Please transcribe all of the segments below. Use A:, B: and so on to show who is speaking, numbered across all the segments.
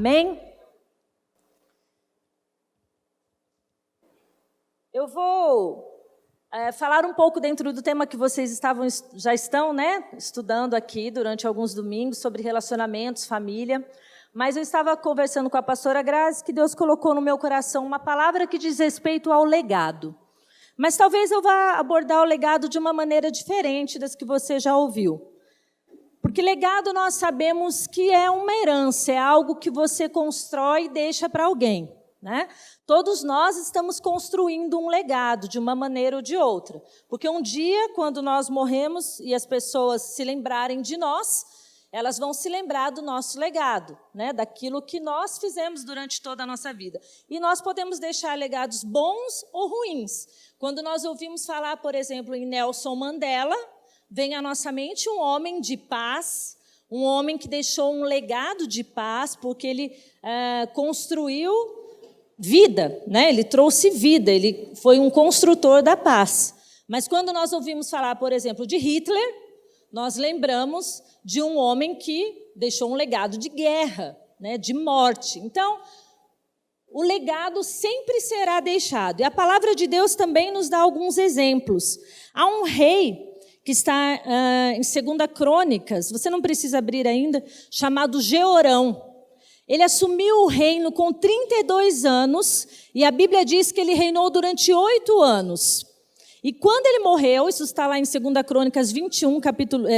A: Amém? Eu vou falar um pouco dentro do tema que vocês já estão, estudando aqui durante alguns domingos, sobre relacionamentos, família. Mas eu estava conversando com a pastora Grazi, que Deus colocou no meu coração uma palavra que diz respeito ao legado. Mas talvez eu vá abordar o legado de uma maneira diferente das que você já ouviu. Porque legado nós sabemos que é uma herança, é algo que você constrói e deixa para alguém. Todos nós estamos construindo um legado de uma maneira ou de outra. Porque um dia, quando nós morremos e as pessoas se lembrarem de nós, elas vão se lembrar do nosso legado, daquilo que nós fizemos durante toda a nossa vida. E nós podemos deixar legados bons ou ruins. Quando nós ouvimos falar, por exemplo, em Nelson Mandela, vem à nossa mente um homem de paz, um homem que deixou um legado de paz, porque ele construiu vida, ele trouxe vida, ele foi um construtor da paz. Mas quando nós ouvimos falar, por exemplo, de Hitler, nós lembramos de um homem que deixou um legado de guerra, de morte. Então, o legado sempre será deixado. E a palavra de Deus também nos dá alguns exemplos. Há um rei que está em 2 Crônicas, você não precisa abrir ainda, chamado Jeorão. Ele assumiu o reino com 32 anos, e a Bíblia diz que ele reinou durante 8 anos. E quando ele morreu, isso está lá em 2 Crônicas 21,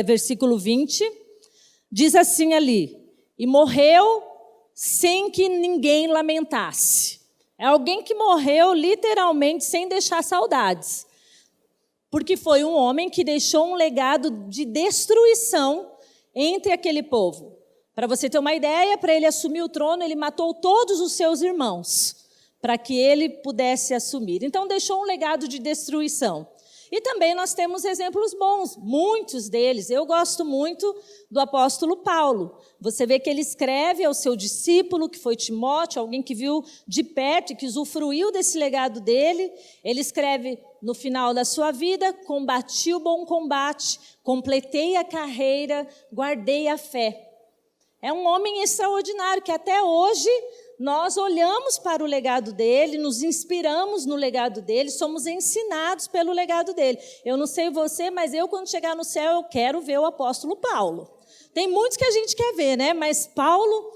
A: versículo 20, diz assim ali, e morreu sem que ninguém lamentasse. É alguém que morreu literalmente sem deixar saudades. Porque foi um homem que deixou um legado de destruição entre aquele povo. Para você ter uma ideia, para ele assumir o trono, ele matou todos os seus irmãos, para que ele pudesse assumir. Então, deixou um legado de destruição. E também nós temos exemplos bons, muitos deles. Eu gosto muito do apóstolo Paulo. Você vê que ele escreve ao seu discípulo, que foi Timóteo, alguém que viu de perto e que usufruiu desse legado dele. Ele escreve no final da sua vida, combati o bom combate, completei a carreira, guardei a fé. É um homem extraordinário, que até hoje nós olhamos para o legado dele, nos inspiramos no legado dele, somos ensinados pelo legado dele. Eu não sei você, mas eu, quando chegar no céu, eu quero ver o apóstolo Paulo. Tem muitos que a gente quer ver, mas Paulo...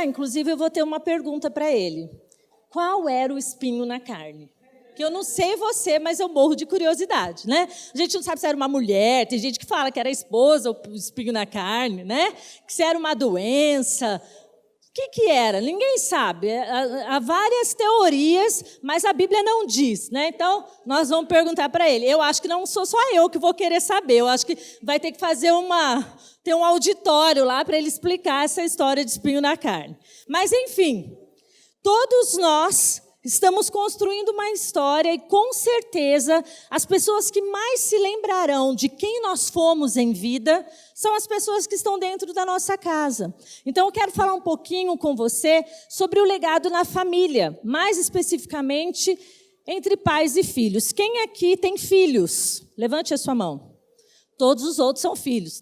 A: inclusive eu vou ter uma pergunta para ele. Qual era o espinho na carne? Que eu não sei você, mas eu morro de curiosidade, A gente não sabe se era uma mulher, tem gente que fala que era a esposa, o espinho na carne, Que se era uma doença. O que era? Ninguém sabe. Há várias teorias, mas a Bíblia não diz, Então, nós vamos perguntar para ele. Eu acho que não sou só eu que vou querer saber. Eu acho que vai ter que ter um auditório lá para ele explicar essa história de espinho na carne. Mas, enfim, todos nós estamos construindo uma história e, com certeza, as pessoas que mais se lembrarão de quem nós fomos em vida são as pessoas que estão dentro da nossa casa. Então, eu quero falar um pouquinho com você sobre o legado na família, mais especificamente entre pais e filhos. Quem aqui tem filhos? Levante a sua mão. Todos os outros são filhos,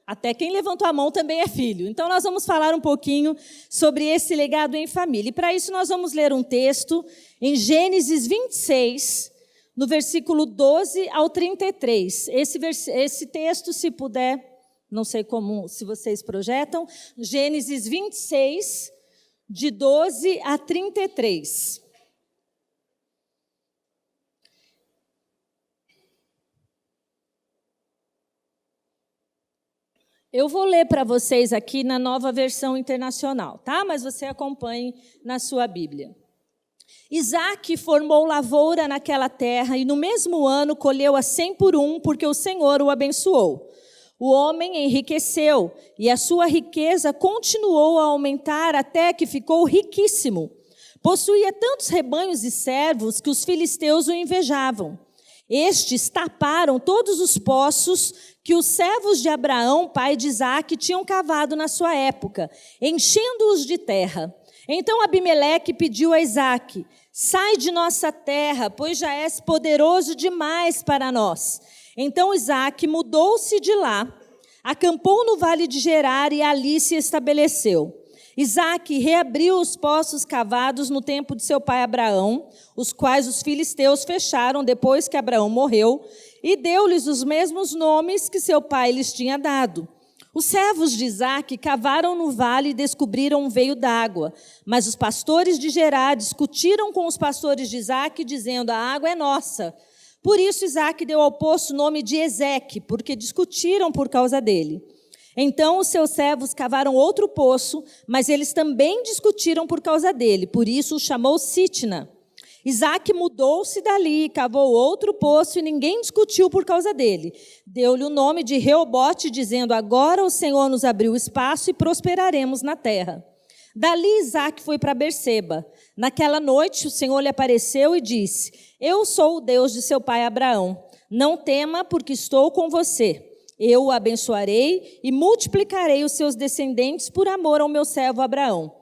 A: Até quem levantou a mão também é filho. Então, nós vamos falar um pouquinho sobre esse legado em família. E, para isso, nós vamos ler um texto em Gênesis 26, no versículo 12 ao 33. Esse texto, se puder, não sei se vocês projetam, Gênesis 26, de 12 a 33. Eu vou ler para vocês aqui na Nova Versão Internacional, Mas você acompanhe na sua Bíblia. Isaque formou lavoura naquela terra e no mesmo ano colheu a 100 por 1, porque o Senhor o abençoou. O homem enriqueceu e a sua riqueza continuou a aumentar até que ficou riquíssimo. Possuía tantos rebanhos e servos que os filisteus o invejavam. Estes taparam todos os poços que os servos de Abraão, pai de Isaque, tinham cavado na sua época, enchendo-os de terra. Então Abimeleque pediu a Isaque: sai de nossa terra, pois já és poderoso demais para nós. Então Isaque mudou-se de lá, acampou no vale de Gerar e ali se estabeleceu. Isaque reabriu os poços cavados no tempo de seu pai Abraão, os quais os filisteus fecharam depois que Abraão morreu, e deu-lhes os mesmos nomes que seu pai lhes tinha dado. Os servos de Isaque cavaram no vale e descobriram um veio d'água, mas os pastores de Gerar discutiram com os pastores de Isaque, dizendo: a água é nossa. Por isso Isaque deu ao poço o nome de Ezeque, porque discutiram por causa dele. Então os seus servos cavaram outro poço, mas eles também discutiram por causa dele, por isso o chamou Sitna. Isaque mudou-se dali, cavou outro poço e ninguém discutiu por causa dele. Deu-lhe o nome de Reobote, dizendo: agora o Senhor nos abriu espaço e prosperaremos na terra. Dali Isaque foi para Berseba. Naquela noite o Senhor lhe apareceu e disse: eu sou o Deus de seu pai Abraão. Não tema, porque estou com você. Eu o abençoarei e multiplicarei os seus descendentes por amor ao meu servo Abraão.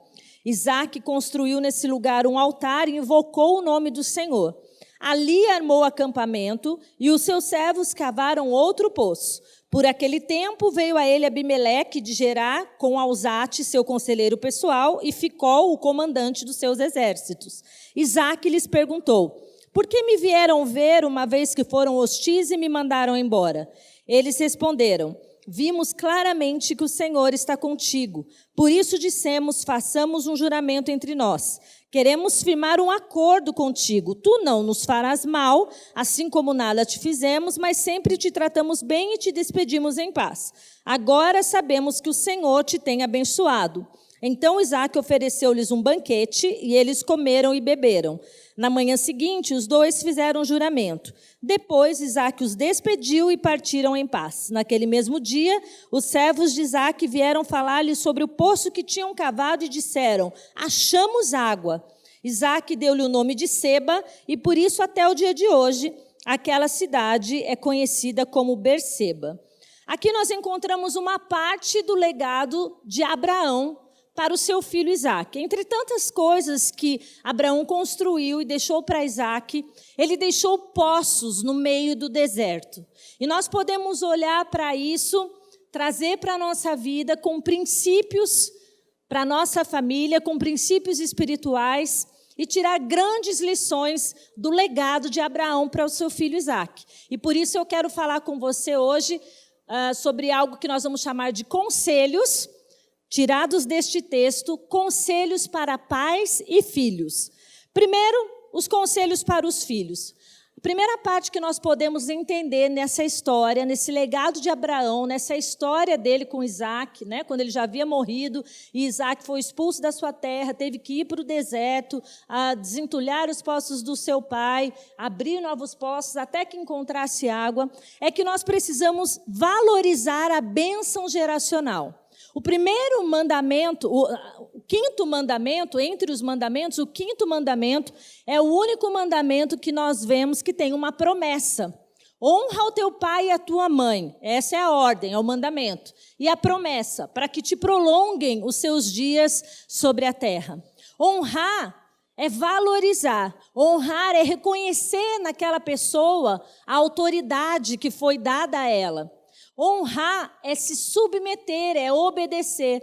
A: Isaque construiu nesse lugar um altar e invocou o nome do Senhor. Ali armou acampamento e os seus servos cavaram outro poço. Por aquele tempo veio a ele Abimeleque de Gerar com Alzate, seu conselheiro pessoal, e Ficol, o comandante dos seus exércitos. Isaque lhes perguntou: por que me vieram ver uma vez que foram hostis e me mandaram embora? Eles responderam: vimos claramente que o Senhor está contigo. Por isso dissemos: façamos um juramento entre nós. Queremos firmar um acordo contigo. Tu não nos farás mal, assim como nada te fizemos, mas sempre te tratamos bem e te despedimos em paz. Agora sabemos que o Senhor te tem abençoado. Então Isaque ofereceu-lhes um banquete e eles comeram e beberam. Na manhã seguinte, os dois fizeram um juramento. Depois, Isaque os despediu e partiram em paz. Naquele mesmo dia, os servos de Isaque vieram falar-lhe sobre o poço que tinham cavado e disseram: achamos água. Isaque deu-lhe o nome de Seba, e por isso, até o dia de hoje, aquela cidade é conhecida como Berseba. Aqui nós encontramos uma parte do legado de Abraão para o seu filho Isaque. Entre tantas coisas que Abraão construiu e deixou para Isaque, ele deixou poços no meio do deserto. E nós podemos olhar para isso, trazer para a nossa vida com princípios, para a nossa família, com princípios espirituais, e tirar grandes lições do legado de Abraão para o seu filho Isaque. E por isso eu quero falar com você hoje sobre algo que nós vamos chamar de conselhos, tirados deste texto, conselhos para pais e filhos. Primeiro, os conselhos para os filhos. A primeira parte que nós podemos entender nessa história, nesse legado de Abraão, nessa história dele com Isaque, né, quando ele já havia morrido, e Isaque foi expulso da sua terra, teve que ir para o deserto, a desentulhar os poços do seu pai, abrir novos poços até que encontrasse água, é que nós precisamos valorizar a bênção geracional. O primeiro mandamento, o quinto mandamento, entre os mandamentos, o quinto mandamento é o único mandamento que nós vemos que tem uma promessa. Honra o teu pai e a tua mãe. Essa é a ordem, é o mandamento. E a promessa, para que te prolonguem os seus dias sobre a terra. Honrar é valorizar. Honrar é reconhecer naquela pessoa a autoridade que foi dada a ela. Honrar é se submeter, é obedecer.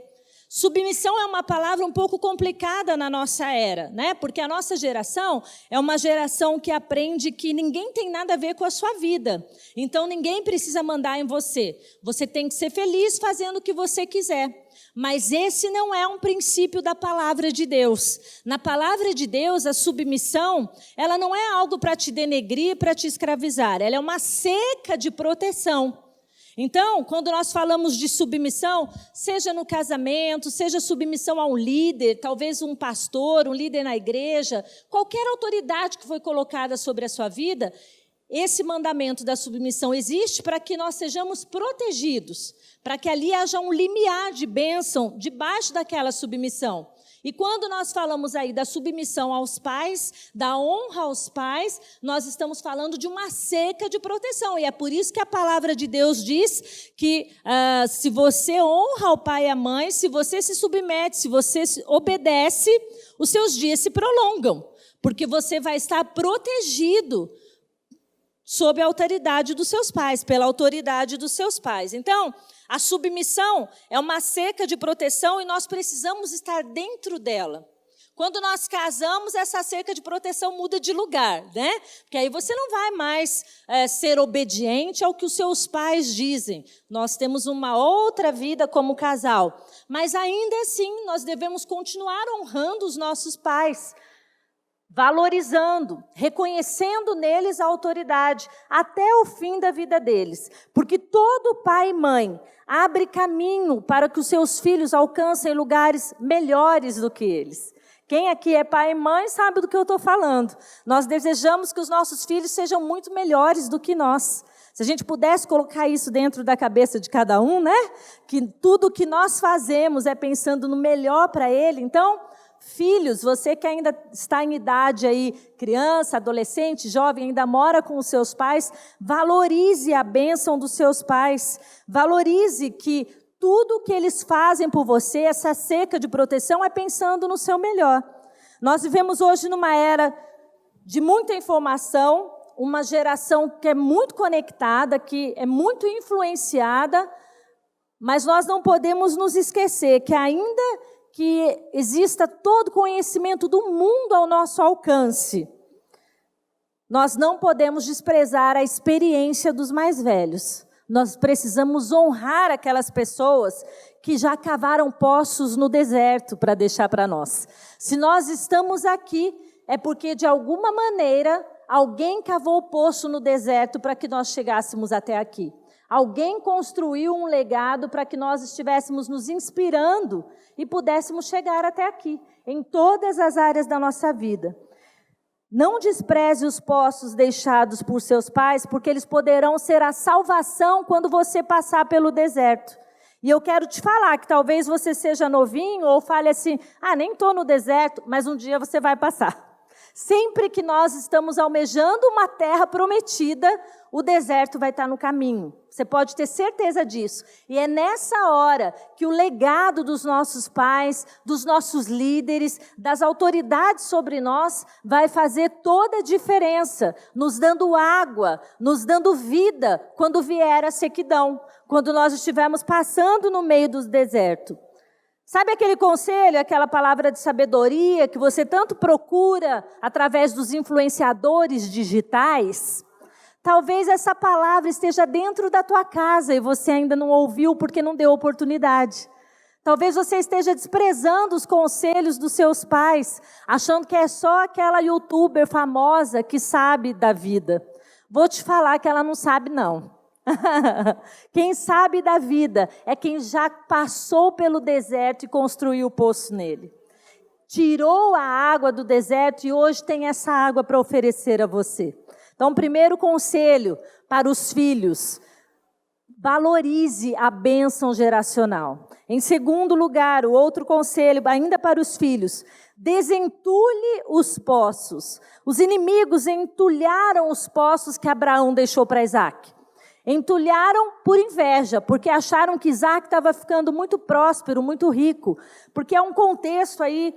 A: Submissão é uma palavra um pouco complicada na nossa era, né? Porque a nossa geração é uma geração que aprende que ninguém tem nada a ver com a sua vida. Então, ninguém precisa mandar em você. Você tem que ser feliz fazendo o que você quiser. Mas esse não é um princípio da palavra de Deus. Na palavra de Deus, a submissão, ela não é algo para te denegrir, para te escravizar. Ela é uma cerca de proteção. Então, quando nós falamos de submissão, seja no casamento, seja submissão a um líder, talvez um pastor, um líder na igreja, qualquer autoridade que foi colocada sobre a sua vida, esse mandamento da submissão existe para que nós sejamos protegidos, para que ali haja um limiar de bênção debaixo daquela submissão. E quando nós falamos aí da submissão aos pais, da honra aos pais, nós estamos falando de uma cerca de proteção. E é por isso que a palavra de Deus diz que se você honra o pai e a mãe, se você se submete, se você obedece, os seus dias se prolongam. Porque você vai estar protegido sob a autoridade dos seus pais, pela autoridade dos seus pais. Então, a submissão é uma cerca de proteção e nós precisamos estar dentro dela. Quando nós casamos, essa cerca de proteção muda de lugar, né? Porque aí você não vai mais ser obediente ao que os seus pais dizem. Nós temos uma outra vida como casal. Mas ainda assim, nós devemos continuar honrando os nossos pais, valorizando, reconhecendo neles a autoridade até o fim da vida deles. Porque todo pai e mãe abre caminho para que os seus filhos alcancem lugares melhores do que eles. Quem aqui é pai e mãe sabe do que eu estou falando. Nós desejamos que os nossos filhos sejam muito melhores do que nós. Se a gente pudesse colocar isso dentro da cabeça de cada um, né? Que tudo que nós fazemos é pensando no melhor para ele. Então, filhos, você que ainda está em idade aí, criança, adolescente, jovem, ainda mora com os seus pais, valorize a bênção dos seus pais. Valorize que tudo que eles fazem por você, essa cerca de proteção, é pensando no seu melhor. Nós vivemos hoje numa era de muita informação, uma geração que é muito conectada, que é muito influenciada, mas nós não podemos nos esquecer que ainda que exista todo o conhecimento do mundo ao nosso alcance, nós não podemos desprezar a experiência dos mais velhos. Nós precisamos honrar aquelas pessoas que já cavaram poços no deserto para deixar para nós. Se nós estamos aqui, é porque, de alguma maneira, alguém cavou o poço no deserto para que nós chegássemos até aqui. Alguém construiu um legado para que nós estivéssemos nos inspirando e pudéssemos chegar até aqui, em todas as áreas da nossa vida. Não despreze os poços deixados por seus pais, porque eles poderão ser a salvação quando você passar pelo deserto. E eu quero te falar que talvez você seja novinho ou fale assim, nem estou no deserto, mas um dia você vai passar. Sempre que nós estamos almejando uma terra prometida, o deserto vai estar no caminho. Você pode ter certeza disso. E é nessa hora que o legado dos nossos pais, dos nossos líderes, das autoridades sobre nós, vai fazer toda a diferença, nos dando água, nos dando vida, quando vier a sequidão, quando nós estivermos passando no meio do deserto. Sabe aquele conselho, aquela palavra de sabedoria que você tanto procura através dos influenciadores digitais? Talvez essa palavra esteja dentro da tua casa e você ainda não ouviu porque não deu oportunidade. Talvez você esteja desprezando os conselhos dos seus pais, achando que é só aquela youtuber famosa que sabe da vida. Vou te falar que ela não sabe, não. Quem sabe da vida é quem já passou pelo deserto e construiu o poço nele. Tirou a água do deserto e hoje tem essa água para oferecer a você. Então, primeiro conselho para os filhos, valorize a bênção geracional. Em segundo lugar, o outro conselho, ainda para os filhos, desentulhe os poços. Os inimigos entulharam os poços que Abraão deixou para Isaac. Entulharam por inveja, porque acharam que Isaac estava ficando muito próspero, muito rico, porque é um contexto aí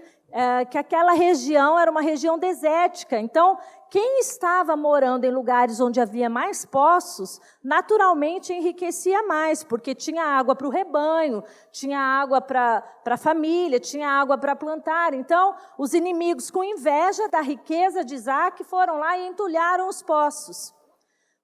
A: que aquela região era uma região desértica. Então, quem estava morando em lugares onde havia mais poços, naturalmente enriquecia mais, porque tinha água para o rebanho, tinha água para a família, tinha água para plantar. Então, os inimigos, com inveja da riqueza de Isaac, foram lá e entulharam os poços.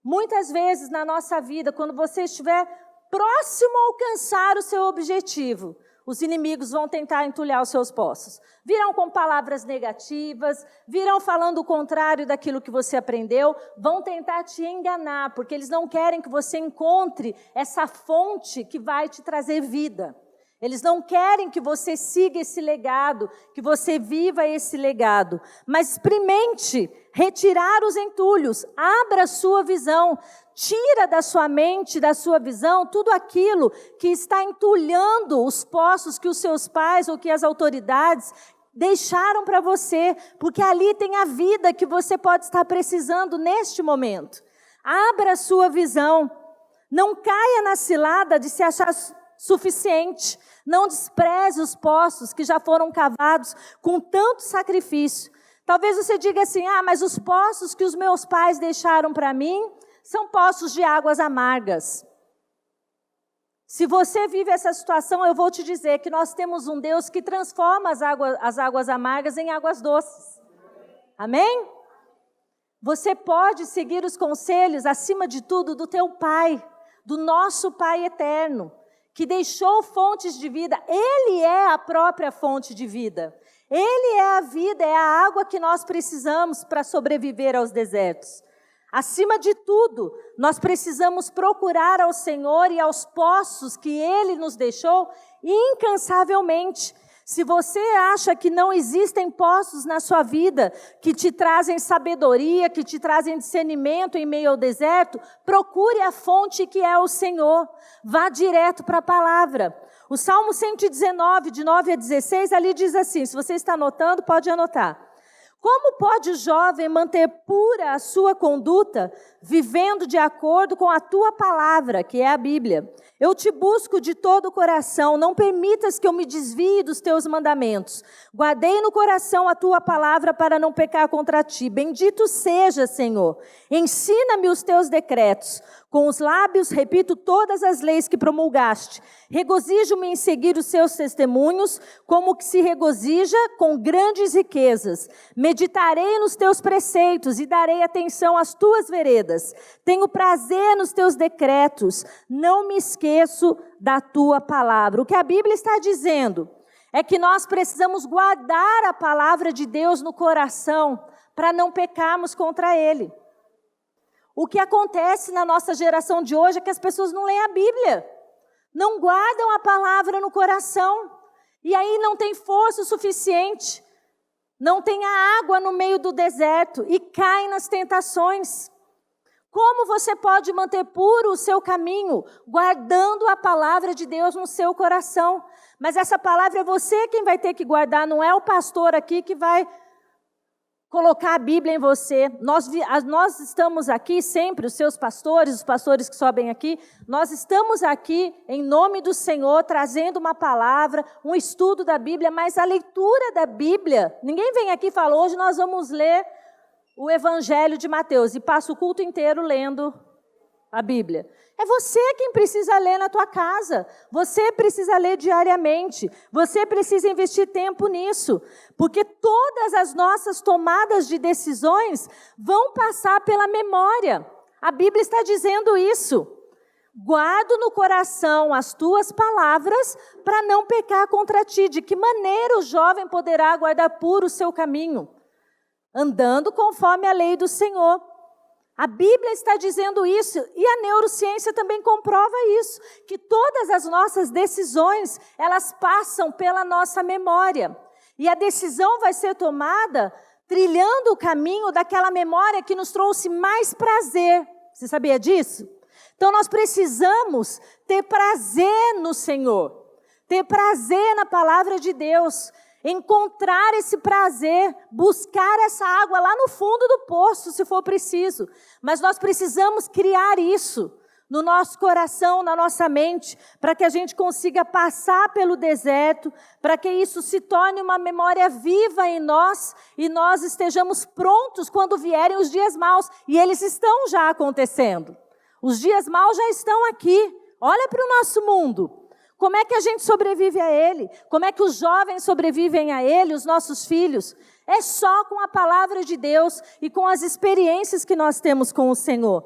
A: Muitas vezes na nossa vida, quando você estiver próximo a alcançar o seu objetivo, os inimigos vão tentar entulhar os seus poços. Virão com palavras negativas, virão falando o contrário daquilo que você aprendeu, vão tentar te enganar, porque eles não querem que você encontre essa fonte que vai te trazer vida. Eles não querem que você siga esse legado, que você viva esse legado. Mas experimente retirar os entulhos, abra a sua visão, tira da sua mente, da sua visão, tudo aquilo que está entulhando os poços que os seus pais ou que as autoridades deixaram para você, porque ali tem a vida que você pode estar precisando neste momento. Abra a sua visão, não caia na cilada de se achar suficiente. Não despreze os poços que já foram cavados com tanto sacrifício. Talvez você diga assim, mas os poços que os meus pais deixaram para mim, são poços de águas amargas. Se você vive essa situação, eu vou te dizer que nós temos um Deus que transforma as águas amargas em águas doces. Amém? Você pode seguir os conselhos, acima de tudo, do teu Pai, do nosso Pai eterno, que deixou fontes de vida. Ele é a própria fonte de vida. Ele é a vida, é a água que nós precisamos para sobreviver aos desertos. Acima de tudo, nós precisamos procurar ao Senhor e aos poços que Ele nos deixou incansavelmente. Se você acha que não existem poços na sua vida que te trazem sabedoria, que te trazem discernimento em meio ao deserto, procure a fonte que é o Senhor. Vá direto para a palavra. O Salmo 119, de 9 a 16, ali diz assim, se você está anotando, pode anotar. Como pode o jovem manter pura a sua conduta, vivendo de acordo com a tua palavra, que é a Bíblia? Eu te busco de todo o coração, não permitas que eu me desvie dos teus mandamentos. Guardei no coração a tua palavra para não pecar contra ti. Bendito seja, Senhor. Ensina-me os teus decretos. Com os lábios repito todas as leis que promulgaste. Regozijo-me em seguir os seus testemunhos, como que se regozija com grandes riquezas. Meditarei nos teus preceitos e darei atenção às tuas veredas. Tenho prazer nos teus decretos. Não me esqueço da tua palavra. O que a Bíblia está dizendo é que nós precisamos guardar a palavra de Deus no coração para não pecarmos contra Ele. O que acontece na nossa geração de hoje é que as pessoas não leem a Bíblia, não guardam a palavra no coração, e aí não tem força o suficiente, não tem a água no meio do deserto e caem nas tentações. Como você pode manter puro o seu caminho? Guardando a palavra de Deus no seu coração. Mas essa palavra é você quem vai ter que guardar, não é o pastor aqui que vai colocar a Bíblia em você. Nós estamos aqui sempre, os seus pastores, os pastores que sobem aqui, nós estamos aqui em nome do Senhor, trazendo uma palavra, um estudo da Bíblia, mas a leitura da Bíblia, ninguém vem aqui e fala, hoje nós vamos ler o Evangelho de Mateus, e passa o culto inteiro lendo a Bíblia. É você quem precisa ler na tua casa, você precisa ler diariamente, você precisa investir tempo nisso, porque todas as nossas tomadas de decisões vão passar pela memória. A Bíblia está dizendo isso. Guardo no coração as tuas palavras para não pecar contra ti. De que maneira o jovem poderá guardar puro o seu caminho? Andando conforme a lei do Senhor. A Bíblia está dizendo isso, e a neurociência também comprova isso, que todas as nossas decisões, elas passam pela nossa memória. E a decisão vai ser tomada trilhando o caminho daquela memória que nos trouxe mais prazer. Você sabia disso? Então nós precisamos ter prazer no Senhor, ter prazer na palavra de Deus, encontrar esse prazer, buscar essa água lá no fundo do poço, se for preciso. Mas nós precisamos criar isso no nosso coração, na nossa mente, para que a gente consiga passar pelo deserto, para que isso se torne uma memória viva em nós e nós estejamos prontos quando vierem os dias maus. E eles estão já acontecendo. Os dias maus já estão aqui. Olha para o nosso mundo. Como é que a gente sobrevive a ele? Como é que os jovens sobrevivem a ele, os nossos filhos? É só com a palavra de Deus e com as experiências que nós temos com o Senhor.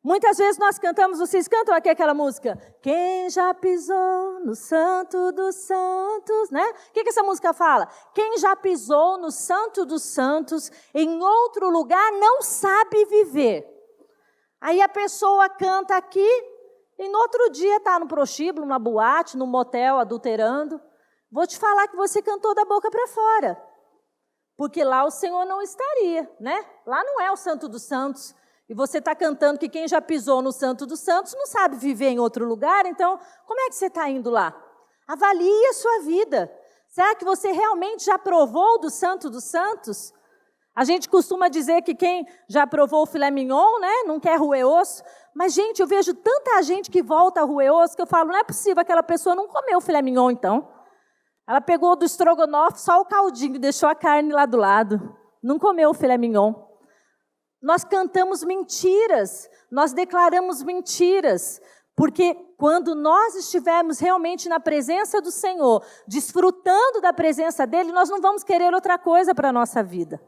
A: Muitas vezes nós cantamos, vocês cantam aqui aquela música, quem já pisou no Santo dos Santos, né? O que essa música fala? Quem já pisou no Santo dos Santos, em outro lugar, não sabe viver. Aí a pessoa canta aqui, e no outro dia está no prostíbulo, numa boate, num motel, adulterando. Vou te falar que você cantou da boca para fora. Porque lá o Senhor não estaria, né? Lá não é o Santo dos Santos. E você está cantando que quem já pisou no Santo dos Santos não sabe viver em outro lugar. Então, como é que você está indo lá? Avalie a sua vida. Será que você realmente já provou do Santo dos Santos? A gente costuma dizer que quem já provou o filé mignon, né, não quer roer osso. Mas, gente, eu vejo tanta gente que volta a roer osso que eu falo, não é possível, aquela pessoa não comeu o filé mignon, então. Ela pegou do estrogonofe só o caldinho, deixou a carne lá do lado. Não comeu o filé mignon. nós cantamos mentiras, nós declaramos mentiras, porque quando nós estivermos realmente na presença do Senhor, desfrutando da presença dEle, nós não vamos querer outra coisa para a nossa vida.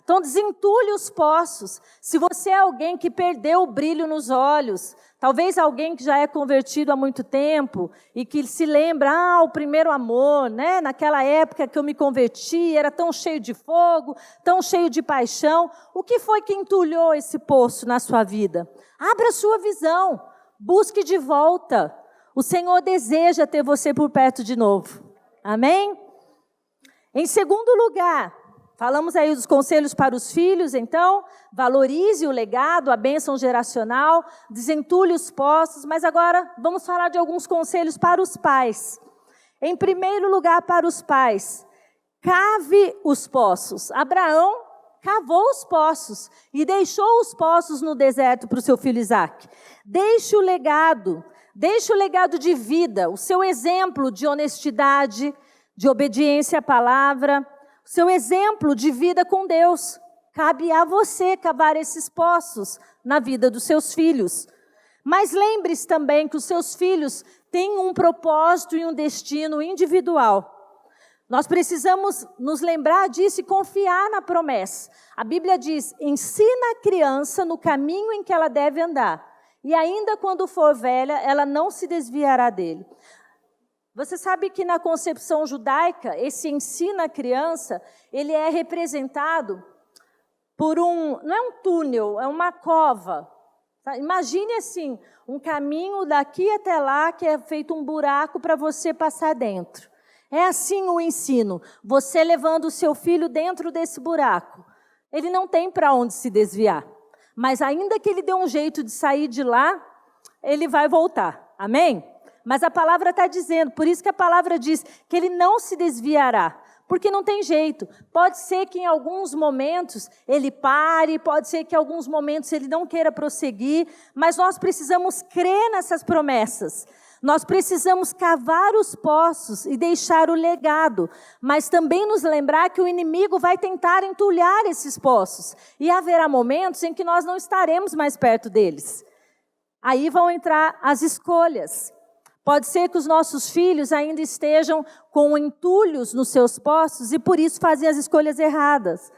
A: Então, desentulhe os poços. Se você é alguém que perdeu o brilho nos olhos, talvez alguém que já é convertido há muito tempo e que se lembra, o primeiro amor, né? Naquela época que eu me converti, era tão cheio de fogo, tão cheio de paixão. O que foi que entulhou esse poço na sua vida? Abra a sua visão, busque de volta. O Senhor deseja ter você por perto de novo. Amém? Em segundo lugar, falamos aí dos conselhos para os filhos, então, valorize o legado, a bênção geracional, desentulhe os poços, mas agora vamos falar de alguns conselhos para os pais. Em primeiro lugar, para os pais, cave os poços. Abraão cavou os poços e deixou os poços no deserto para o seu filho Isaque. Deixe o legado de vida, o seu exemplo de honestidade, de obediência à palavra, seu exemplo de vida com Deus. Cabe a você cavar esses poços na vida dos seus filhos. Mas lembre-se também que os seus filhos têm um propósito e um destino individual. Nós precisamos nos lembrar disso e confiar na promessa. A Bíblia diz, ensina a criança no caminho em que ela deve andar. E ainda quando for velha, ela não se desviará dele. Você sabe que na concepção judaica, esse ensina a criança, ele é representado por não é um túnel, é uma cova. Tá? Imagine assim, um caminho daqui até lá, que é feito um buraco para você passar dentro. É assim o ensino, você levando o seu filho dentro desse buraco. Ele não tem para onde se desviar, mas ainda que ele dê um jeito de sair de lá, ele vai voltar, amém? Mas a palavra está dizendo, por isso que a palavra diz que ele não se desviará, porque não tem jeito. Pode ser que em alguns momentos ele pare, pode ser que em alguns momentos ele não queira prosseguir, mas nós precisamos crer nessas promessas. Nós precisamos cavar os poços e deixar o legado, mas também nos lembrar que o inimigo vai tentar entulhar esses poços, e haverá momentos em que nós não estaremos mais perto deles. Aí vão entrar as escolhas. Pode ser que os nossos filhos ainda estejam com entulhos nos seus poços e por isso fazem as escolhas erradas.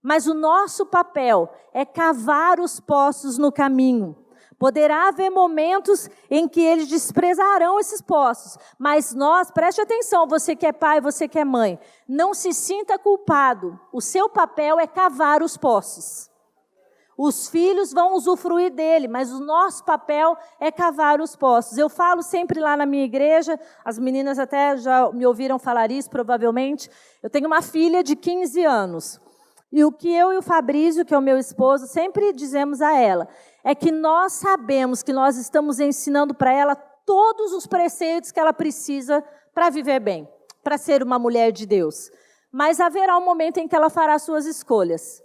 A: Mas o nosso papel é cavar os poços no caminho. Poderá haver momentos em que eles desprezarão esses poços, mas nós, preste atenção, você que é pai, você que é mãe, não se sinta culpado. O seu papel é cavar os poços. Os filhos vão usufruir dele, mas o nosso papel é cavar os poços. Eu falo sempre lá na minha igreja, as meninas até já me ouviram falar isso, provavelmente. Eu tenho uma filha de 15 anos. E o que eu e o Fabrício, que é o meu esposo, sempre dizemos a ela, é que nós sabemos que nós estamos ensinando para ela todos os preceitos que ela precisa para viver bem, para ser uma mulher de Deus. Mas haverá um momento em que ela fará suas escolhas.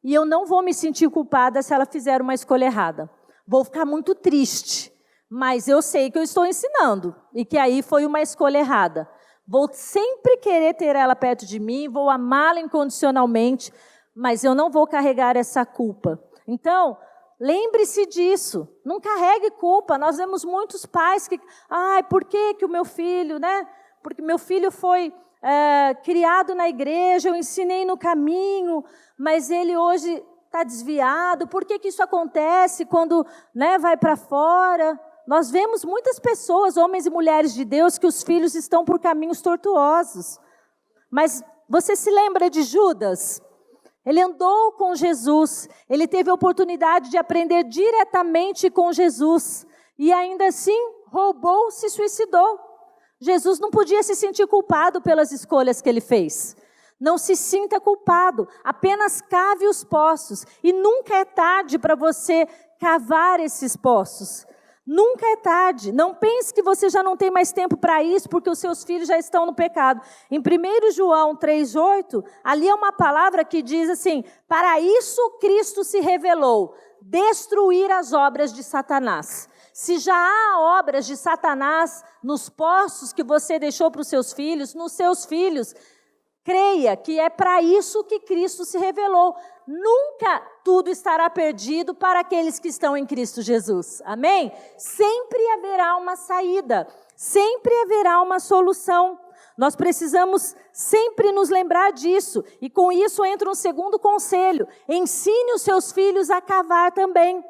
A: E eu não vou me sentir culpada se ela fizer uma escolha errada. Vou ficar muito triste, mas eu sei que eu estou ensinando e que aí foi uma escolha errada. Vou sempre querer ter ela perto de mim, vou amá-la incondicionalmente, mas eu não vou carregar essa culpa. Então, lembre-se disso, não carregue culpa. Nós vemos muitos pais que, por que o meu filho, né? Porque meu filho foi criado na igreja, eu ensinei no caminho, mas ele hoje está desviado. Por que isso acontece quando, né, vai para fora? Nós vemos muitas pessoas, homens e mulheres de Deus, que os filhos estão por caminhos tortuosos. Mas você se lembra de Judas? Ele andou com Jesus, ele teve a oportunidade de aprender diretamente com Jesus, e ainda assim roubou, se suicidou. Jesus não podia se sentir culpado pelas escolhas que ele fez. Não se sinta culpado, apenas cave os poços. E nunca é tarde para você cavar esses poços. Nunca é tarde. Não pense que você já não tem mais tempo para isso, porque os seus filhos já estão no pecado. Em 1 João 3,8, ali é uma palavra que diz assim, para isso Cristo se revelou, destruir as obras de Satanás. Se já há obras de Satanás nos poços que você deixou para os seus filhos, nos seus filhos, Creia que é para isso que Cristo se revelou. Nunca tudo estará perdido para aqueles que estão em Cristo Jesus. Amém? Sempre haverá uma saída, sempre haverá uma solução. Nós precisamos sempre nos lembrar disso. E com isso entra um segundo conselho. Ensine os seus filhos a cavar também.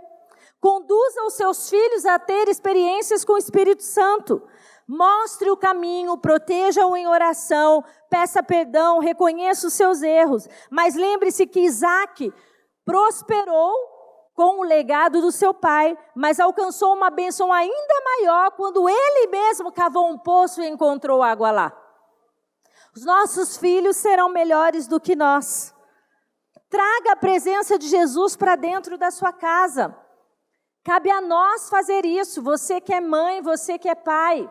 A: Conduza os seus filhos a ter experiências com o Espírito Santo. Mostre o caminho, proteja-o em oração, peça perdão, reconheça os seus erros. Mas lembre-se que Isaac prosperou com o legado do seu pai, mas alcançou uma bênção ainda maior quando ele mesmo cavou um poço e encontrou água lá. Os nossos filhos serão melhores do que nós. Traga a presença de Jesus para dentro da sua casa. Cabe a nós fazer isso, você que é mãe, você que é pai.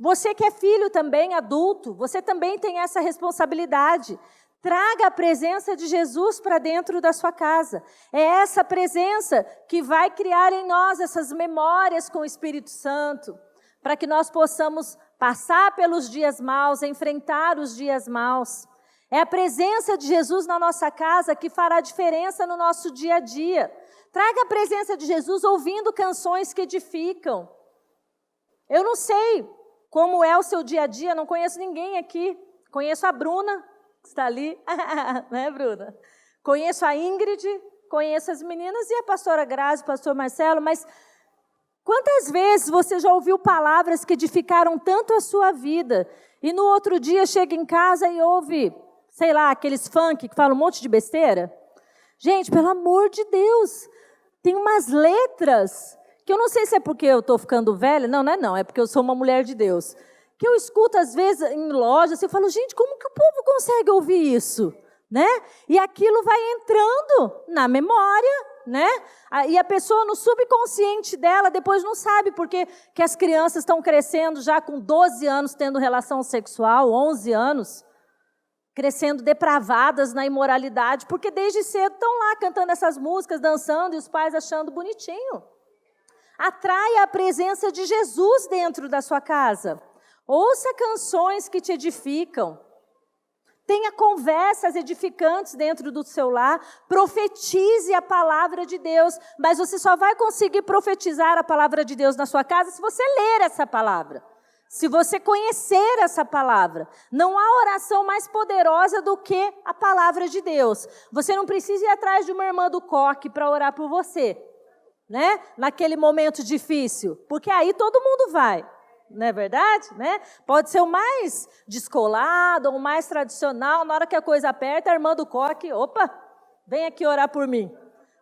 A: Você que é filho também, adulto, você também tem essa responsabilidade. Traga a presença de Jesus para dentro da sua casa. É essa presença que vai criar em nós essas memórias com o Espírito Santo, para que nós possamos passar pelos dias maus, enfrentar os dias maus. É a presença de Jesus na nossa casa que fará diferença no nosso dia a dia. Traga a presença de Jesus ouvindo canções que edificam. Eu não sei como é o seu dia a dia, não conheço ninguém aqui. Conheço a Bruna, que está ali, né, Bruna? Conheço a Ingrid, conheço as meninas e a pastora Grazi, o pastor Marcelo, mas quantas vezes você já ouviu palavras que edificaram tanto a sua vida e no outro dia chega em casa e ouve, sei lá, aqueles funk que falam um monte de besteira? Gente, pelo amor de Deus, tem umas letras que eu não sei se é porque eu estou ficando velha, não, é porque eu sou uma mulher de Deus, que eu escuto às vezes em lojas, eu falo, gente, como que o povo consegue ouvir isso? Né? E aquilo vai entrando na memória, né? E a pessoa no subconsciente dela depois não sabe porque que as crianças estão crescendo já com 12 anos tendo relação sexual, 11 anos, crescendo depravadas na imoralidade, porque desde cedo estão lá cantando essas músicas, dançando e os pais achando bonitinho. Atraia a presença de Jesus dentro da sua casa. Ouça canções que te edificam. Tenha conversas edificantes dentro do seu lar. Profetize a palavra de Deus. Mas você só vai conseguir profetizar a palavra de Deus na sua casa se você ler essa palavra. Se você conhecer essa palavra. Não há oração mais poderosa do que a palavra de Deus. Você não precisa ir atrás de uma irmã do coque para orar por você. Né? Naquele momento difícil, porque aí todo mundo vai, não é verdade? Né? Pode ser o mais descolado, o mais tradicional, na hora que a coisa aperta, a irmã do coque, opa, vem aqui orar por mim.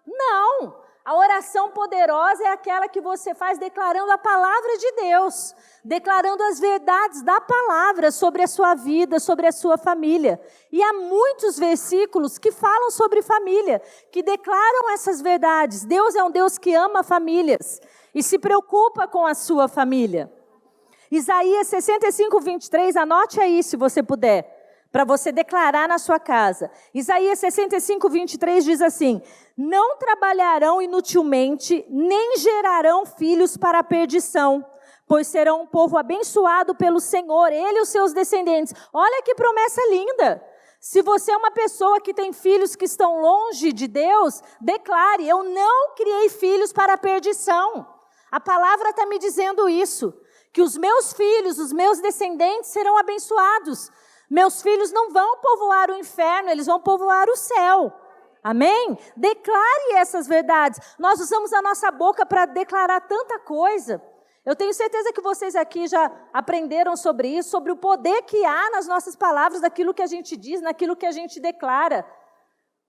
A: Não, a oração poderosa é aquela que você faz declarando a palavra de Deus, declarando as verdades da palavra sobre a sua vida, sobre a sua família. E há muitos versículos que falam sobre família, que declaram essas verdades. Deus é um Deus que ama famílias e se preocupa com a sua família. Isaías 65, 23, anote aí se você puder, para você declarar na sua casa. Isaías 65, 23 diz assim: não trabalharão inutilmente, nem gerarão filhos para a perdição, pois serão um povo abençoado pelo Senhor, ele e os seus descendentes. Olha que promessa linda! Se você é uma pessoa que tem filhos que estão longe de Deus, declare: eu não criei filhos para a perdição. A palavra está me dizendo isso, que os meus filhos, os meus descendentes serão abençoados. Meus filhos não vão povoar o inferno, eles vão povoar o céu. Amém? Declare essas verdades. Nós usamos a nossa boca para declarar tanta coisa. Eu tenho certeza que vocês aqui já aprenderam sobre isso, sobre o poder que há nas nossas palavras, daquilo que a gente diz, naquilo que a gente declara.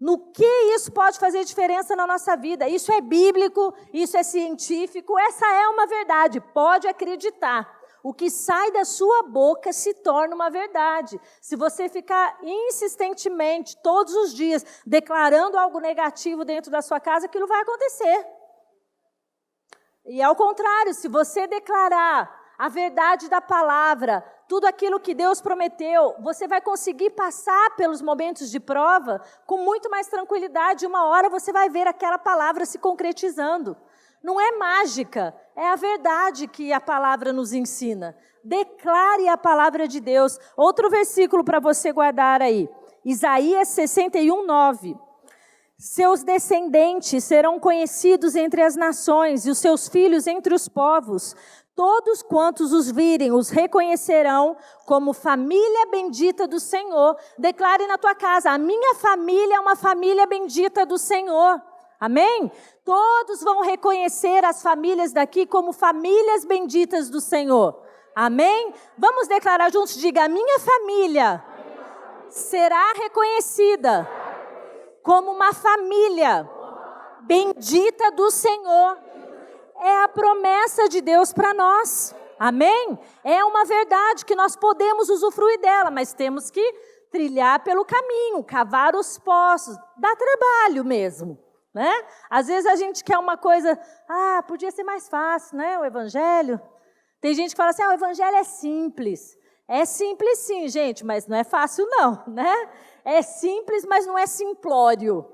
A: No que isso pode fazer diferença na nossa vida. Isso é bíblico, isso é científico, essa é uma verdade, pode acreditar. O que sai da sua boca se torna uma verdade. Se você ficar insistentemente, todos os dias, declarando algo negativo dentro da sua casa, aquilo vai acontecer. E ao contrário, se você declarar a verdade da palavra, tudo aquilo que Deus prometeu, você vai conseguir passar pelos momentos de prova com muito mais tranquilidade. Uma hora você vai ver aquela palavra se concretizando. Não é mágica, é a verdade que a palavra nos ensina. Declare a palavra de Deus. Outro versículo para você guardar aí. Isaías 61:9. Seus descendentes serão conhecidos entre as nações e os seus filhos entre os povos. Todos quantos os virem, os reconhecerão como família bendita do Senhor. Declare na tua casa, a minha família é uma família bendita do Senhor. Amém? Todos vão reconhecer as famílias daqui como famílias benditas do Senhor. Amém? Vamos declarar juntos, diga, a minha família será reconhecida como uma família bendita do Senhor. É a promessa de Deus para nós. Amém? É uma verdade que nós podemos usufruir dela, mas temos que trilhar pelo caminho, cavar os poços. Dá trabalho mesmo, né? Às vezes a gente quer uma coisa, podia ser mais fácil, né? O evangelho. Tem gente que fala assim, o evangelho é simples. É simples sim, gente, mas não é fácil não, né? É simples, mas não é simplório.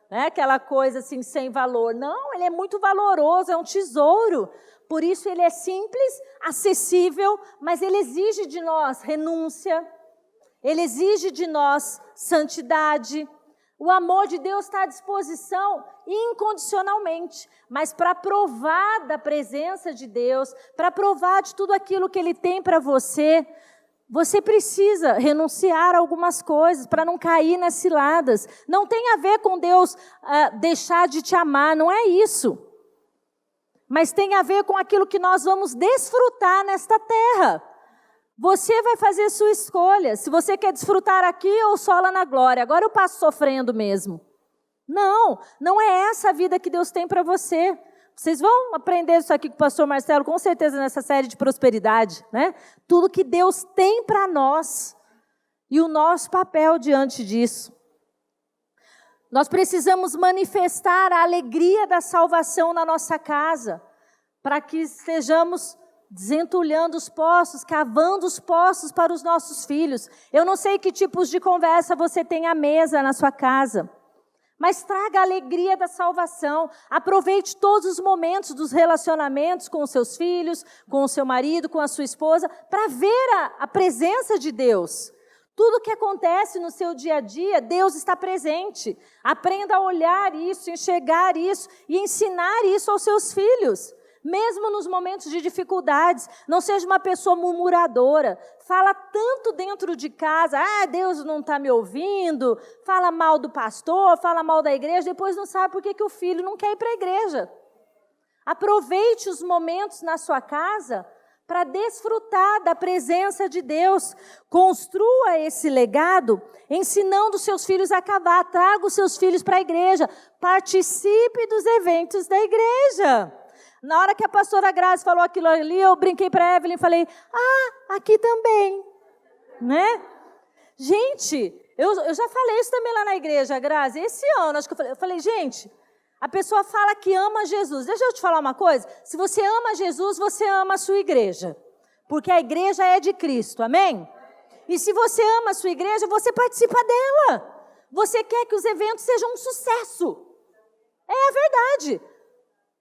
A: Né? Aquela coisa assim, sem valor. Não, ele é muito valoroso, é um tesouro. Por isso ele é simples, acessível, mas ele exige de nós renúncia. Ele exige de nós santidade. O amor de Deus está à disposição incondicionalmente. Mas para provar da presença de Deus, para provar de tudo aquilo que Ele tem para você, você precisa renunciar a algumas coisas para não cair nas ciladas. Não tem a ver com Deus deixar de te amar, não é isso. Mas tem a ver com aquilo que nós vamos desfrutar nesta terra. Você vai fazer sua escolha, se você quer desfrutar aqui ou só lá na glória. Agora eu passo sofrendo mesmo. Não, não é essa a vida que Deus tem para você. Vocês vão aprender isso aqui com o pastor Marcelo, com certeza, nessa série de prosperidade, né? Tudo que Deus tem para nós e o nosso papel diante disso. Nós precisamos manifestar a alegria da salvação na nossa casa, para que estejamos desentulhando os poços, cavando os poços para os nossos filhos. Eu não sei que tipos de conversa você tem à mesa na sua casa, mas traga a alegria da salvação. Aproveite todos os momentos dos relacionamentos com os seus filhos, com o seu marido, com a sua esposa, para ver a presença de Deus. Tudo que acontece no seu dia a dia, Deus está presente. Aprenda a olhar isso, enxergar isso e ensinar isso aos seus filhos. Mesmo nos momentos de dificuldades, não seja uma pessoa murmuradora, fala tanto dentro de casa, Deus não está me ouvindo, fala mal do pastor, fala mal da igreja, depois não sabe por que o filho não quer ir para a igreja. Aproveite os momentos na sua casa para desfrutar da presença de Deus. Construa esse legado ensinando os seus filhos a cavar, traga os seus filhos para a igreja, participe dos eventos da igreja. Na hora que a pastora Grazi falou aquilo ali, eu brinquei para a Evelyn e falei, aqui também, né? Gente, eu já falei isso também lá na igreja, Grazi, esse ano, acho que eu falei, gente, a pessoa fala que ama Jesus. Deixa eu te falar uma coisa, se você ama Jesus, você ama a sua igreja, porque a igreja é de Cristo, amém? E se você ama a sua igreja, você participa dela. Você quer que os eventos sejam um sucesso. É a verdade.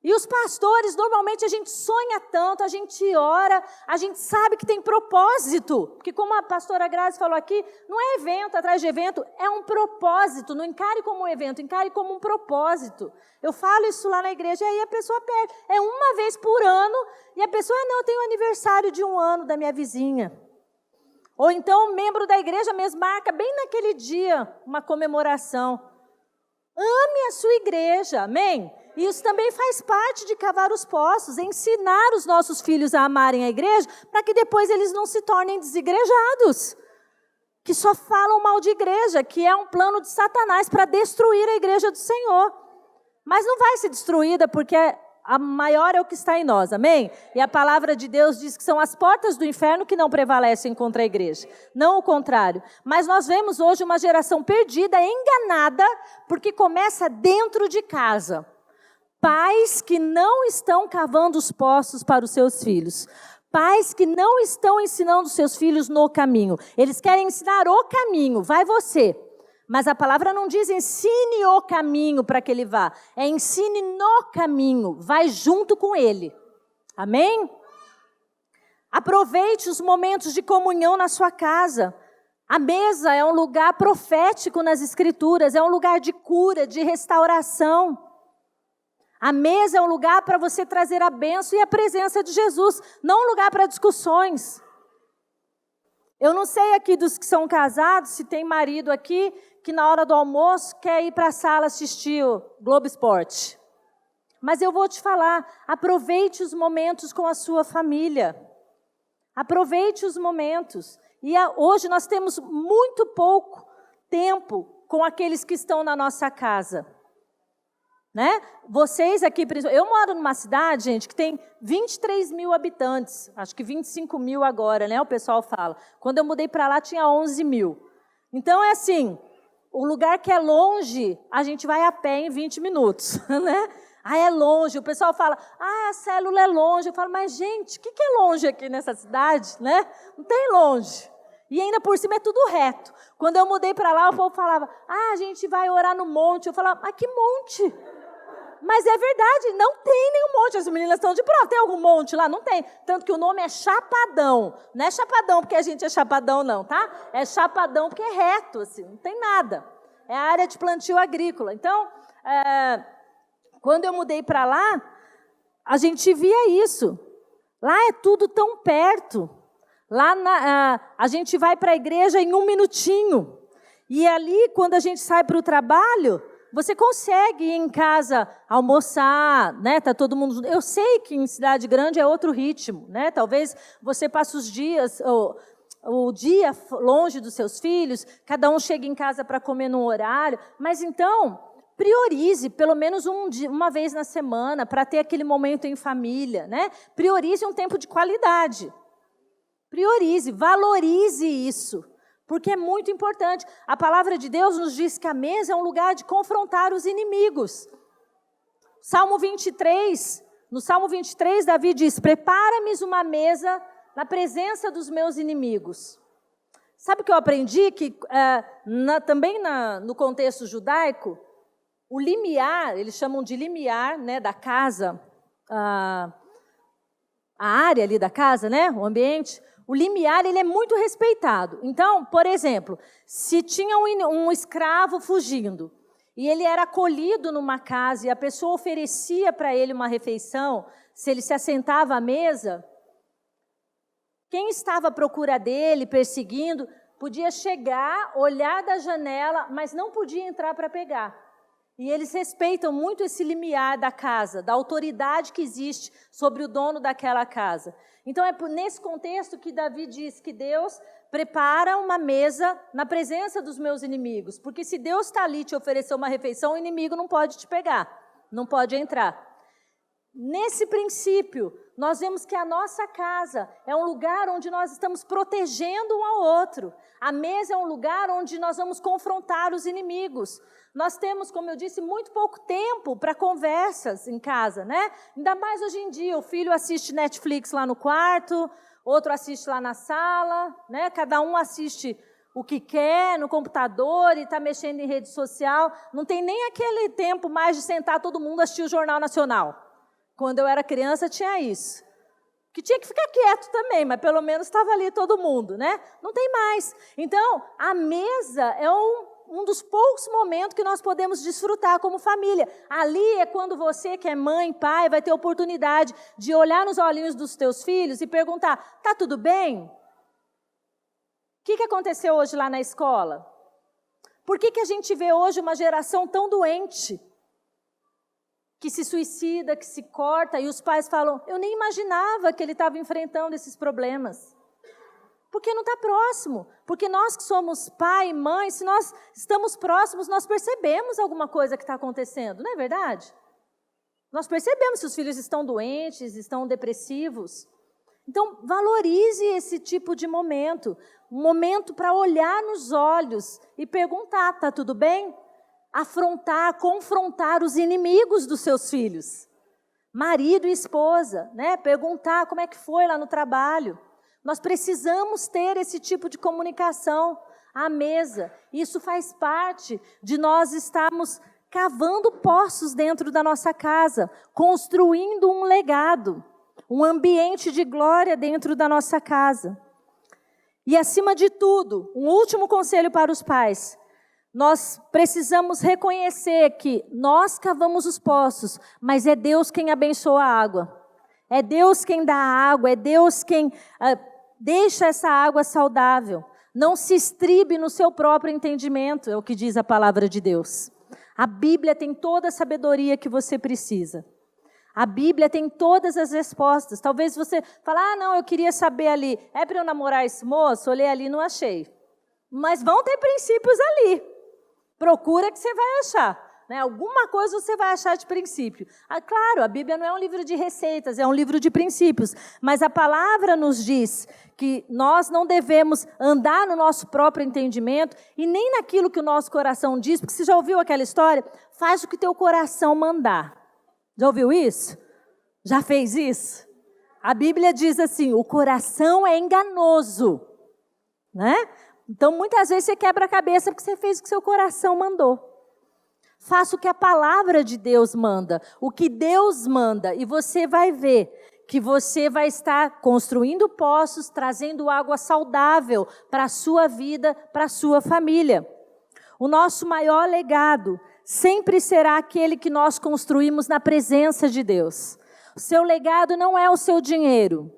A: E os pastores, normalmente a gente sonha tanto, a gente ora, a gente sabe que tem propósito. Porque como a pastora Grazi falou aqui, não é evento atrás de evento, é um propósito. Não encare como um evento, encare como um propósito. Eu falo isso lá na igreja e aí a pessoa perde. É uma vez por ano e a pessoa, não, eu tenho aniversário de 1 ano da minha vizinha. Ou então um membro da igreja mesmo marca bem naquele dia uma comemoração. Ame a sua igreja, amém? Isso também faz parte de cavar os poços, ensinar os nossos filhos a amarem a igreja, para que depois eles não se tornem desigrejados, que só falam mal de igreja, que é um plano de Satanás para destruir a igreja do Senhor. Mas não vai ser destruída, porque a maior é o que está em nós, amém? E a palavra de Deus diz que são as portas do inferno que não prevalecem contra a igreja, não o contrário. Mas nós vemos hoje uma geração perdida, enganada, porque começa dentro de casa. Pais que não estão cavando os poços para os seus filhos. Pais que não estão ensinando os seus filhos no caminho. Eles querem ensinar o caminho. Vai você. Mas a palavra não diz ensine o caminho para que ele vá. É ensine no caminho, vai junto com ele. Amém? Aproveite os momentos de comunhão na sua casa. A mesa é um lugar profético nas Escrituras, é um lugar de cura, de restauração. A mesa é um lugar para você trazer a bênção e a presença de Jesus, não um lugar para discussões. Eu não sei aqui dos que são casados, se tem marido aqui, que na hora do almoço quer ir para a sala assistir o Globo Esporte. Mas eu vou te falar, aproveite os momentos com a sua família. Aproveite os momentos. E hoje nós temos muito pouco tempo com aqueles que estão na nossa casa. Né? Vocês aqui, eu moro numa cidade, gente, que tem 23 mil habitantes. Acho que 25 mil agora, né? O pessoal fala. Quando eu mudei para lá, tinha 11 mil. Então, é assim, o lugar que é longe, a gente vai a pé em 20 minutos, né? Ah, é longe. O pessoal fala, a célula é longe. Eu falo, mas, gente, o que é longe aqui nessa cidade, né? Não tem longe. E ainda por cima é tudo reto. Quando eu mudei para lá, o povo falava, a gente vai orar no monte. Eu falava, mas que monte? Mas é verdade, não tem nenhum monte. As meninas estão de prova. Tem algum monte lá? Não tem. Tanto que o nome é Chapadão. Não é Chapadão porque a gente é chapadão, não, tá? É Chapadão porque é reto, assim, não tem nada. É a área de plantio agrícola. Então, quando eu mudei para lá, a gente via isso. Lá é tudo tão perto. Lá a gente vai para a igreja em 1 minutinho. E ali, quando a gente sai para o trabalho, você consegue ir em casa almoçar, né? Tá todo mundo junto. Eu sei que em cidade grande é outro ritmo, né? Talvez você passe os dias, o dia longe dos seus filhos, cada um chega em casa para comer num horário, mas então priorize pelo menos uma vez na semana para ter aquele momento em família, né? Priorize um tempo de qualidade. Priorize, valorize isso. Porque é muito importante. A palavra de Deus nos diz que a mesa é um lugar de confrontar os inimigos. No Salmo 23, Davi diz, prepara-me uma mesa na presença dos meus inimigos. Sabe o que eu aprendi? Que também no contexto judaico, o limiar, eles chamam de limiar, né, da casa, a área ali da casa, né, o ambiente. O limiar, ele é muito respeitado. Então, por exemplo, se tinha um escravo fugindo e ele era acolhido numa casa e a pessoa oferecia para ele uma refeição, se ele se assentava à mesa, quem estava à procura dele, perseguindo, podia chegar, olhar da janela, mas não podia entrar para pegar. E eles respeitam muito esse limiar da casa, da autoridade que existe sobre o dono daquela casa. Então, é nesse contexto que Davi diz que Deus prepara uma mesa na presença dos meus inimigos. Porque se Deus está ali te oferecer uma refeição, o inimigo não pode te pegar, não pode entrar. Nesse princípio, nós vemos que a nossa casa é um lugar onde nós estamos protegendo um ao outro. A mesa é um lugar onde nós vamos confrontar os inimigos. Nós temos, como eu disse, muito pouco tempo para conversas em casa, né? Ainda mais hoje em dia, o filho assiste Netflix lá no quarto, outro assiste lá na sala, né? Cada um assiste o que quer no computador e está mexendo em rede social. Não tem nem aquele tempo mais de sentar todo mundo assistir o Jornal Nacional. Quando eu era criança tinha isso. Que tinha que ficar quieto também, mas pelo menos estava ali todo mundo, né? Não tem mais. Então, a mesa é um dos poucos momentos que nós podemos desfrutar como família. Ali é quando você, que é mãe, pai, vai ter oportunidade de olhar nos olhinhos dos teus filhos e perguntar, tá tudo bem? O que aconteceu hoje lá na escola? Por que a gente vê hoje uma geração tão doente? Que se suicida, que se corta, e os pais falam, eu nem imaginava que ele estava enfrentando esses problemas. Porque não está próximo. Porque nós que somos pai e mãe, se nós estamos próximos, nós percebemos alguma coisa que está acontecendo, não é verdade? Nós percebemos se os filhos estão doentes, estão depressivos. Então, valorize esse tipo de momento. Um momento para olhar nos olhos e perguntar, está tudo bem? Afrontar, confrontar os inimigos dos seus filhos. Marido e esposa, né? Perguntar como é que foi lá no trabalho. Nós precisamos ter esse tipo de comunicação. à mesa. Isso faz parte de nós estarmos cavando poços dentro da nossa casa, construindo um legado, um ambiente de glória dentro da nossa casa. E acima de tudo, um último conselho para os pais: nós precisamos reconhecer que nós cavamos os poços, mas é Deus quem abençoa a água. É Deus quem dá a água, é Deus quem deixa essa água saudável. Não se estribe no seu próprio entendimento, é o que diz a palavra de Deus. A Bíblia tem toda a sabedoria que você precisa. A Bíblia tem todas as respostas. Talvez você fale, não, eu queria saber ali, é para eu namorar esse moço? Olhei ali e não achei. Mas vão ter princípios ali. Procura que você vai achar. Né? Alguma coisa você vai achar de princípio. Claro, a Bíblia não é um livro de receitas, é um livro de princípios. Mas a palavra nos diz que nós não devemos andar no nosso próprio entendimento e nem naquilo que o nosso coração diz, porque você já ouviu aquela história? Faz o que teu coração mandar. Já ouviu isso? Já fez isso? A Bíblia diz assim, o coração é enganoso. Né? Então, muitas vezes você quebra a cabeça porque você fez o que seu coração mandou. Faça o que a palavra de Deus manda, o que Deus manda, e você vai ver que você vai estar construindo poços, trazendo água saudável para a sua vida, para a sua família. O nosso maior legado sempre será aquele que nós construímos na presença de Deus. O seu legado não é o seu dinheiro.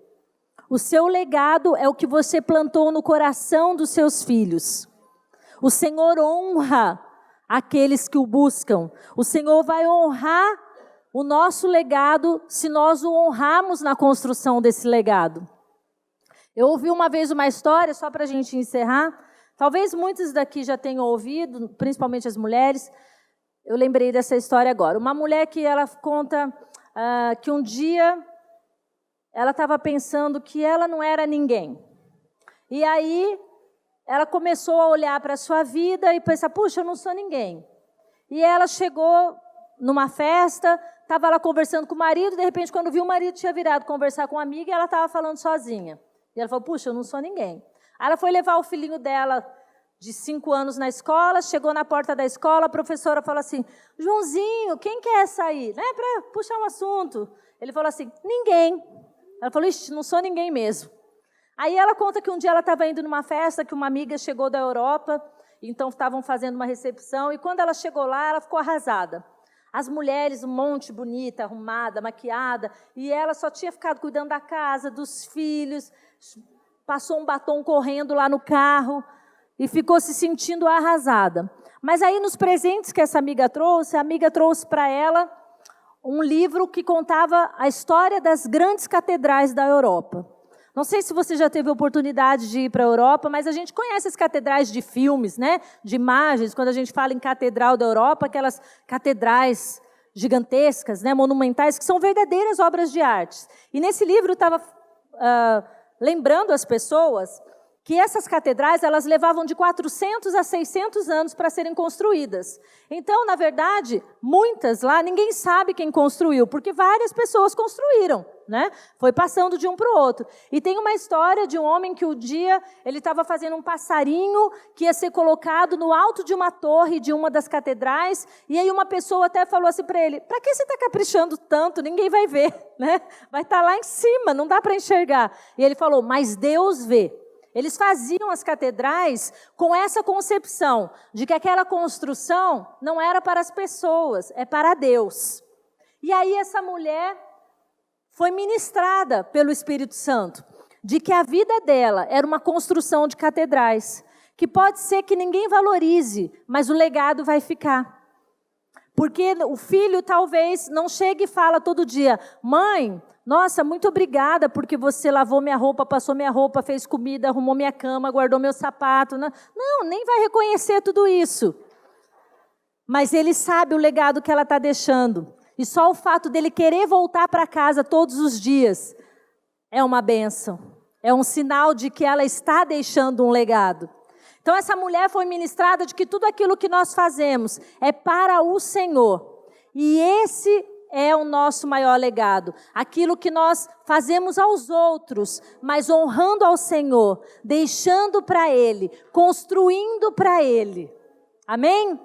A: O seu legado é o que você plantou no coração dos seus filhos. O Senhor honra aqueles que o buscam. O Senhor vai honrar o nosso legado se nós o honrarmos na construção desse legado. Eu ouvi uma vez uma história, só para a gente encerrar. Talvez muitos daqui já tenham ouvido, principalmente as mulheres. Eu lembrei dessa história agora. Uma mulher que ela conta que um dia ela estava pensando que ela não era ninguém. E aí ela começou a olhar para a sua vida e pensar, puxa, eu não sou ninguém. E ela chegou numa festa, estava lá conversando com o marido, de repente, quando viu o marido tinha virado conversar com uma amiga, e ela estava falando sozinha. E ela falou, puxa, eu não sou ninguém. Aí ela foi levar o filhinho dela de 5 anos na escola, chegou na porta da escola, a professora falou assim, Joãozinho, quem quer sair? Né, para puxar um assunto. Ele falou assim, ninguém. Ela falou, ixi, não sou ninguém mesmo. Aí ela conta que um dia ela estava indo numa festa, que uma amiga chegou da Europa, então estavam fazendo uma recepção, e quando ela chegou lá, ela ficou arrasada. As mulheres, um monte bonita, arrumada, maquiada, e ela só tinha ficado cuidando da casa, dos filhos, passou um batom correndo lá no carro, e ficou se sentindo arrasada. Mas aí nos presentes que essa amiga trouxe, a amiga trouxe para ela um livro que contava a história das grandes catedrais da Europa. Não sei se você já teve a oportunidade de ir para a Europa, mas a gente conhece as catedrais de filmes, né? De imagens, quando a gente fala em catedral da Europa, aquelas catedrais gigantescas, né? Monumentais, que são verdadeiras obras de arte. E nesse livro estava lembrando as pessoas que essas catedrais elas levavam de 400 a 600 anos para serem construídas. Então, na verdade, muitas lá, ninguém sabe quem construiu, porque várias pessoas construíram, né? Foi passando de um para o outro. E tem uma história de um homem que um dia ele estava fazendo um passarinho que ia ser colocado no alto de uma torre de uma das catedrais, e aí uma pessoa até falou assim para ele, para que você está caprichando tanto? Ninguém vai ver, né? Vai estar lá em cima, não dá para enxergar. E ele falou, mas Deus vê. Eles faziam as catedrais com essa concepção de que aquela construção não era para as pessoas, é para Deus. E aí essa mulher foi ministrada pelo Espírito Santo, de que a vida dela era uma construção de catedrais, que pode ser que ninguém valorize, mas o legado vai ficar. Porque o filho talvez não chegue e fala todo dia, mãe, nossa, muito obrigada porque você lavou minha roupa, passou minha roupa, fez comida, arrumou minha cama, guardou meu sapato. Não, nem vai reconhecer tudo isso. Mas ele sabe o legado que ela está deixando. E só o fato dele querer voltar para casa todos os dias é uma bênção. É um sinal de que ela está deixando um legado. Então essa mulher foi ministrada de que tudo aquilo que nós fazemos é para o Senhor. E esse é o nosso maior legado. Aquilo que nós fazemos aos outros, mas honrando ao Senhor, deixando para Ele, construindo para Ele. Amém?